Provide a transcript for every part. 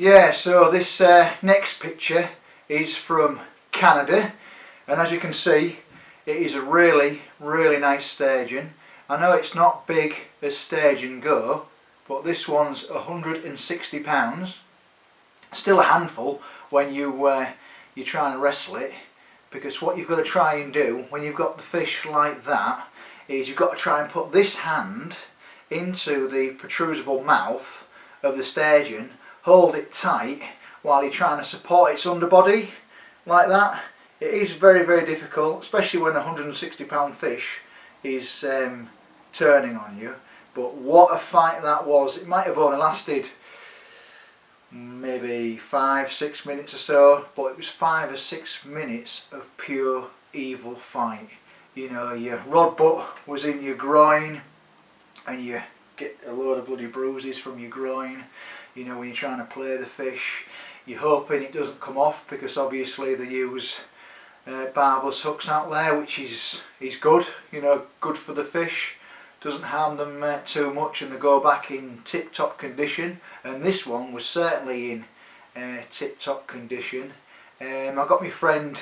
Yeah, so this next picture is from Canada, and as you can see it is a really nice sturgeon. I know it's not big as sturgeon go, but this one's 160 pounds. Still a handful when you're trying to wrestle it, because what you've got to try and do when you've got the fish like that is you've got to try and put this hand into the protrusible mouth of the sturgeon, hold it tight while you're trying to support its underbody like that. It is very difficult, especially when a 160 pound fish is turning on you. But what a fight that was. It might have only lasted maybe 5-6 minutes or so, but it was 5 or 6 minutes of pure evil fight. You know, your rod butt was in your groin and you get a load of bloody bruises from your groin. You know, when you're trying to play the fish, you're hoping it doesn't come off, because obviously they use barbless hooks out there, which is good, you know, good for the fish, doesn't harm them too much, and they go back in tip-top condition. And this one was certainly in tip-top condition. I got my friend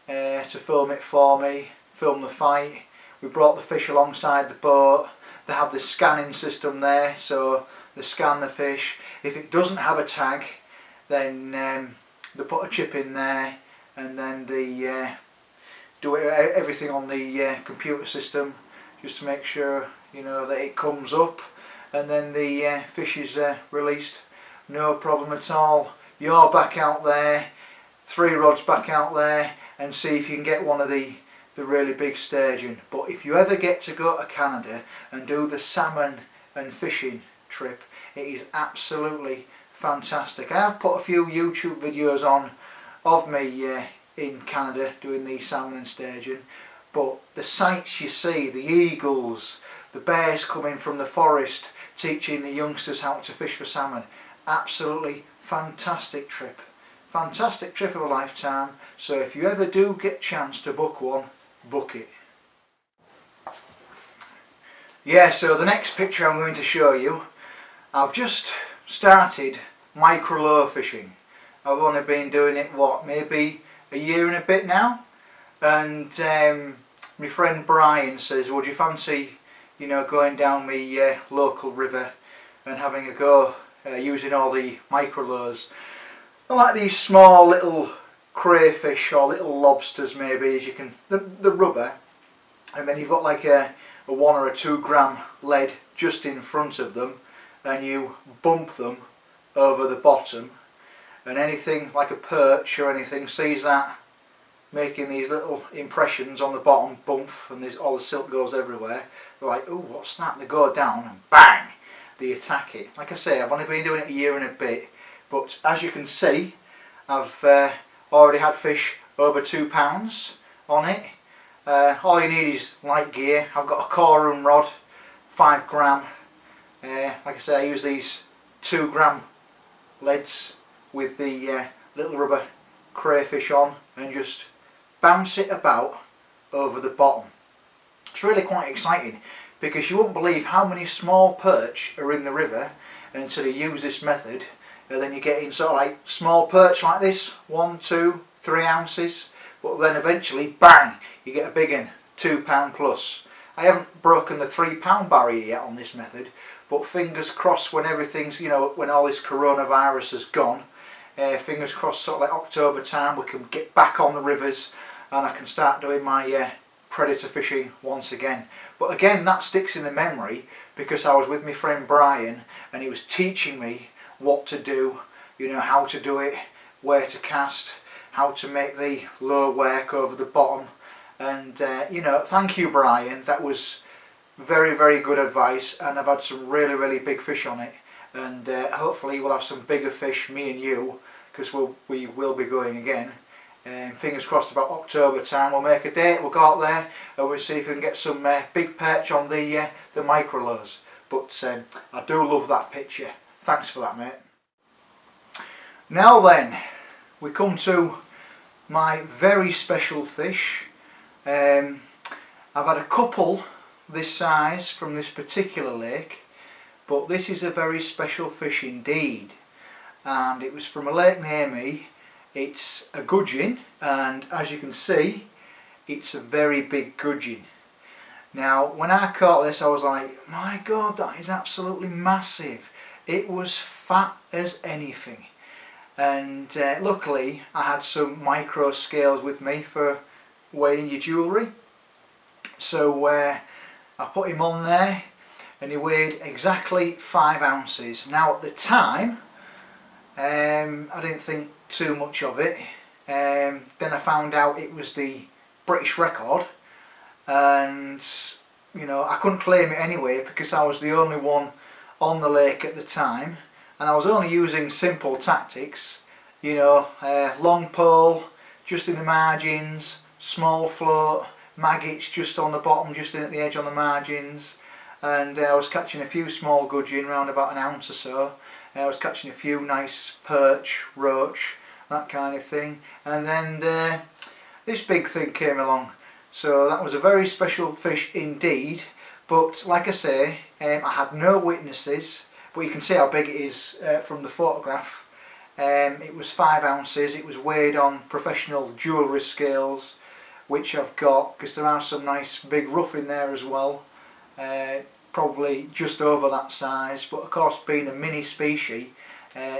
to film it for me, film the fight. We brought the fish alongside the boat. They have the scanning system there, so they scan the fish. If it doesn't have a tag, then they put a chip in there, and then they do everything on the computer system just to make sure, you know, that it comes up, and then the fish is released. No problem at all. You're back out there, 3 rods back out there, and see if you can get one of the really big sturgeon. But if you ever get to go to Canada and do the salmon and fishing trip, it is absolutely fantastic. I have put a few YouTube videos on of me in Canada doing the salmon and sturgeon, but the sights you see, the eagles, the bears coming from the forest teaching the youngsters how to fish for salmon, absolutely fantastic trip. Fantastic trip of a lifetime. So if you ever do get a chance to book one, book it. Yeah, so the next picture I'm going to show you, I've just started micro lure fishing. I've only been doing it, what, maybe a year and a bit now, and my friend Brian says, would you fancy, you know, going down my local river and having a go using all the micro lures. I like these small little crayfish or little lobsters, maybe, as you can, the rubber, and then you've got like a 1 or a 2 gram lead just in front of them, and you bump them over the bottom, and anything like a perch or anything sees that, making these little impressions on the bottom, bump, and all the silk goes everywhere. They're like, oh, what's that? They go down and bang, they attack it. Like I say, I've only been doing it a year and a bit, but as you can see, I've already had fish over £2 on it. All you need is light gear. I've got a Corum rod, 5 gram. Like I say, I use these 2 gram leads with the little rubber crayfish on, and just bounce it about over the bottom. It's really quite exciting, because you wouldn't believe how many small perch are in the river until you use this method, and then you get in sort of like small perch like this, 1, 2, 3 ounces, but then eventually bang, you get a big one, £2 plus. I haven't broken the £3 barrier yet on this method, but fingers crossed when everything's, you know, when all this coronavirus has gone, fingers crossed sort of like October time we can get back on the rivers and I can start doing my predator fishing once again. But again, that sticks in the memory because I was with my friend Brian and he was teaching me what to do, you know, how to do it, where to cast, how to make the lure work over the bottom, and you know, thank you Brian, that was very good advice, and I've had some really big fish on it, and hopefully we'll have some bigger fish, me and you, because we will be going again. Fingers crossed about October time we'll make a date, we'll go out there and we'll see if we can get some big perch on the micro lures. But I do love that picture. Thanks for that, mate. Now then, we come to my very special fish. I've had a couple this size from this particular lake, but this is a very special fish indeed. and it was from a lake near me. It's a gudgeon, and as you can see, it's a very big gudgeon. Now when I caught this I was like, my god, that is absolutely massive. It was fat as anything, and luckily I had some micro scales with me for weighing your jewellery. So I put him on there and he weighed exactly 5 ounces. Now at the time I didn't think too much of it. Then I found out it was the British record, and you know, I couldn't claim it anyway because I was the only one on the lake at the time, and I was only using simple tactics, you know, long pole just in the margins, small float, maggots just on the bottom, just in at the edge on the margins, and I was catching a few small gudgeon, around about an ounce or so. I was catching a few nice perch, roach, that kind of thing, and then this big thing came along. So that was a very special fish indeed, but like I say, I had no witnesses, but you can see how big it is from the photograph. It was 5 ounces, it was weighed on professional jewellery scales, which I've got, because there are some nice big rough in there as well, probably just over that size, but of course being a mini species,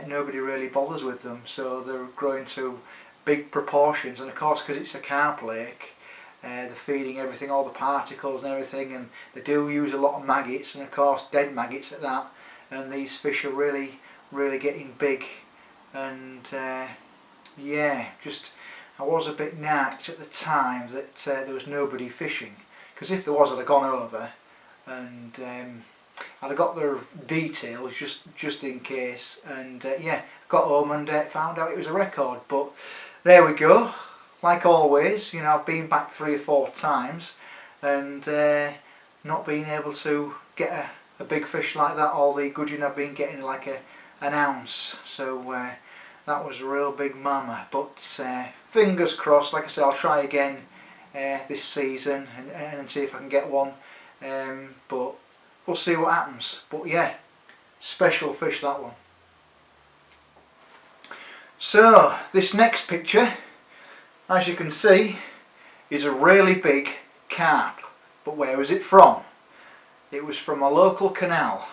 nobody really bothers with them, so they're growing to big proportions, and of course because it's a carp lake, they're feeding everything, all the particles and everything, and they do use a lot of maggots, and of course dead maggots at that, and these fish are really getting big. And yeah, just I was a bit nacked at the time that there was nobody fishing, because if there was I'd have gone over and I'd have got their details just in case, and yeah, got home and found out it was a record. But there we go. Like always, you know, I've been back 3 or 4 times and not being able to get a big fish like that. All the gudgeon I've been getting like an ounce, so that was a real big mama. But fingers crossed, like I said, I'll try again this season and see if I can get one, but we'll see what happens. But yeah, special fish, that one. So this next picture, as you can see, is a really big carp. But where was it from? It was from a local canal,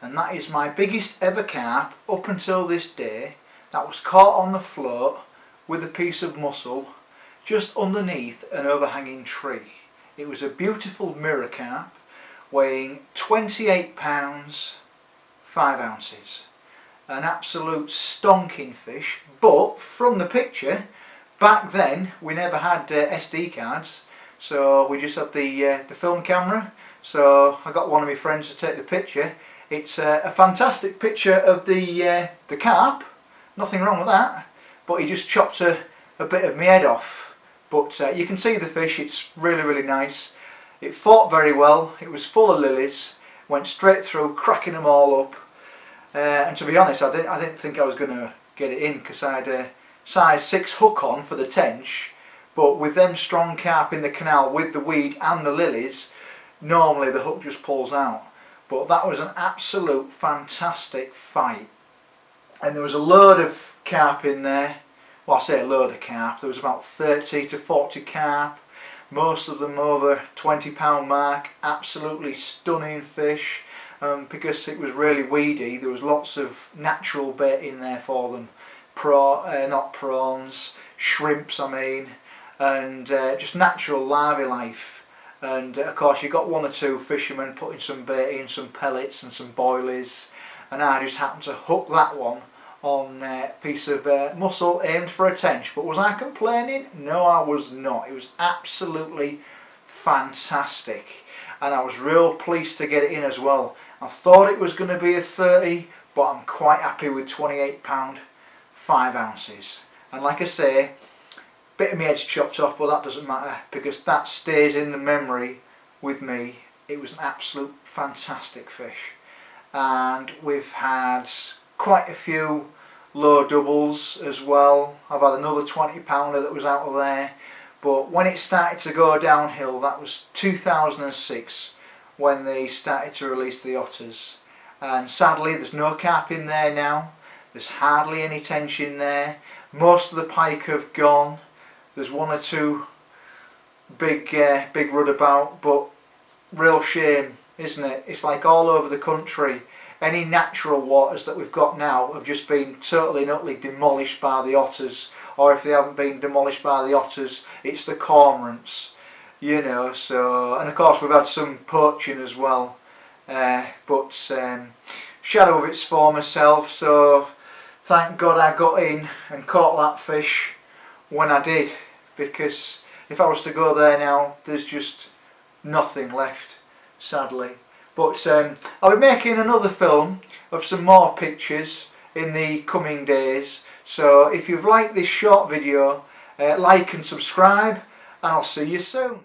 and that is my biggest ever carp up until this day. That was caught on the float with a piece of mussel just underneath an overhanging tree. It was a beautiful mirror carp weighing 28 pounds 5 ounces. An absolute stonking fish, but from the picture, back then we never had SD cards, so we just had the film camera. So I got one of my friends to take the picture. It's a fantastic picture of the carp, nothing wrong with that, but he just chopped a bit of my head off. But you can see the fish, it's really nice. It fought very well, it was full of lilies, went straight through, cracking them all up. And to be honest, I didn't think I was going to get it in, because I had a size 6 hook on for the tench, but with them strong carp in the canal with the weed and the lilies, normally the hook just pulls out. But that was an absolute fantastic fight, and there was a load of carp in there. Well, I say a load of carp, there was about 30 to 40 carp, most of them over £20 mark. Absolutely stunning fish. Because it was really weedy, there was lots of natural bait in there for them. Not prawns, shrimps I mean, and just natural larvae life. And of course you got 1 or 2 fishermen putting some bait in, some pellets and some boilies, and I just happened to hook that one on a piece of mussel aimed for a tench. But was I complaining? No, I was not. It was absolutely fantastic, and I was real pleased to get it in as well. I thought it was going to be a 30, but I'm quite happy with 28 pound 5 ounces. And like I say, bit of my head's chopped off, but that doesn't matter, because that stays in the memory with me. It was an absolute fantastic fish. And we've had quite a few low doubles as well. I've had another 20 pounder that was out of there, but when it started to go downhill, that was 2006 when they started to release the otters, and sadly there's no carp in there now. There's hardly any tension there. Most of the pike have gone. There's one or two big rudabout, but real shame, isn't it? It's like all over the country. Any natural waters that we've got now have just been totally and utterly demolished by the otters, or if they haven't been demolished by the otters, it's the cormorants, you know. So, and of course we've had some poaching as well, but shadow of its former self. So thank God I got in and caught that fish when I did, because if I was to go there now, there's just nothing left, sadly. But I'll be making another film of some more pictures in the coming days. So if you've liked this short video, like and subscribe, and I'll see you soon.